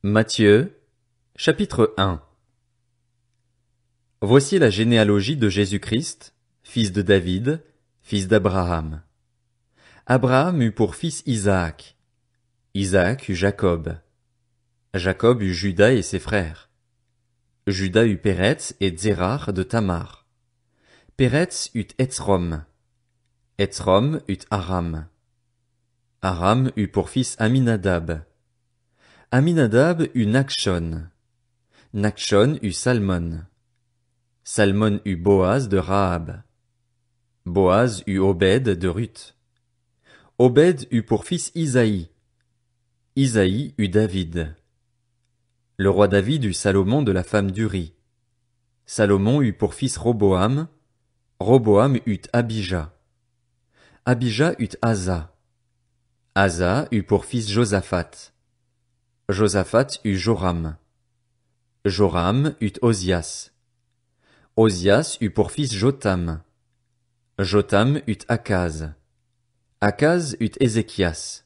Matthieu, chapitre 1. Voici la généalogie de Jésus-Christ, fils de David, fils d'Abraham. Abraham eut pour fils Isaac. Isaac eut Jacob. Jacob eut Juda et ses frères. Juda eut Péretz et Zérar de Tamar. Péretz eut Hetzrom. Hetzrom eut Aram. Aram eut pour fils Aminadab. Aminadab eut Nachshon. Nachshon eut Salmon. Salmon eut Boaz de Rahab. Boaz eut Obed de Ruth. Obed eut pour fils Isaïe. Isaïe eut David. Le roi David eut Salomon de la femme d'Uri. Salomon eut pour fils Roboam. Roboam eut Abijah. Abijah eut Asa. Asa eut pour fils Josaphat. Josaphat eut Joram. Joram eut Ozias. Ozias eut pour fils Jotham. Jotham eut Akaz. Akaz eut Ézéchias.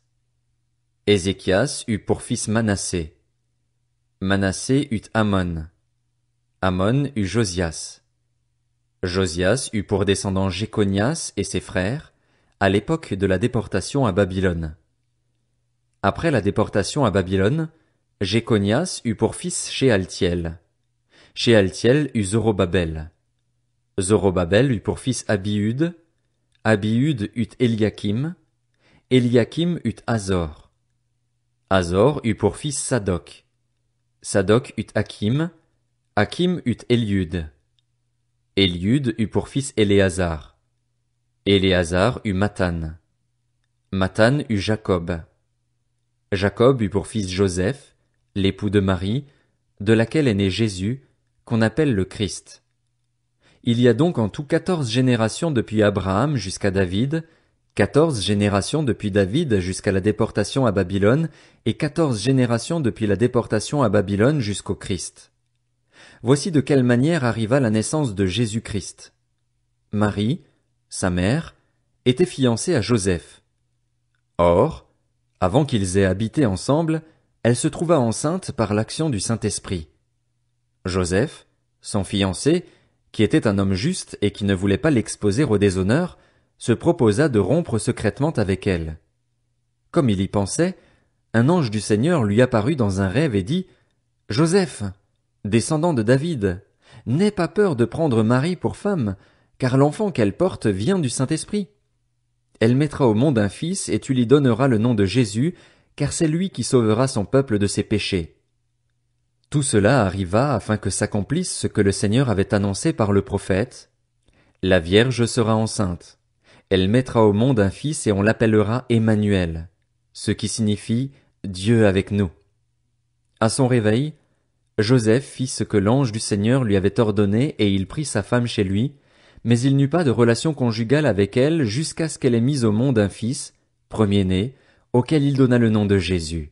Ézéchias eut pour fils Manassé. Manassé eut Amon. Amon eut Josias. Josias eut pour descendant Jéconias et ses frères, à l'époque de la déportation à Babylone. Après la déportation à Babylone, Jéconias eut pour fils Shealtiel. Shealtiel eut Zorobabel. Zorobabel eut pour fils Abiud. Abiud eut Eliakim. Eliakim eut Azor. Azor eut pour fils Sadoc. Sadoc eut Hakim. Hakim eut Eliud. Eliud eut pour fils Éléazar. Éléazar eut Mathan. Mathan eut Jacob. Jacob eut pour fils Joseph, l'époux de Marie, de laquelle est né Jésus, qu'on appelle le Christ. Il y a donc en tout 14 générations depuis Abraham jusqu'à David, 14 générations depuis David jusqu'à la déportation à Babylone, et 14 générations depuis la déportation à Babylone jusqu'au Christ. Voici de quelle manière arriva la naissance de Jésus-Christ. Marie, sa mère, était fiancée à Joseph. Or, avant qu'ils aient habité ensemble, elle se trouva enceinte par l'action du Saint-Esprit. Joseph, son fiancé, qui était un homme juste et qui ne voulait pas l'exposer au déshonneur, se proposa de rompre secrètement avec elle. Comme il y pensait, un ange du Seigneur lui apparut dans un rêve et dit « Joseph, descendant de David, n'aie pas peur de prendre Marie pour femme, car l'enfant qu'elle porte vient du Saint-Esprit. Elle mettra au monde un fils et tu lui donneras le nom de Jésus, car c'est lui qui sauvera son peuple de ses péchés. » Tout cela arriva afin que s'accomplisse ce que le Seigneur avait annoncé par le prophète. La Vierge sera enceinte. Elle mettra au monde un fils et on l'appellera Emmanuel, ce qui signifie Dieu avec nous. À son réveil, Joseph fit ce que l'ange du Seigneur lui avait ordonné et il prit sa femme chez lui, mais il n'eut pas de relation conjugale avec elle jusqu'à ce qu'elle ait mis au monde un fils, premier-né, auquel il donna le nom de Jésus.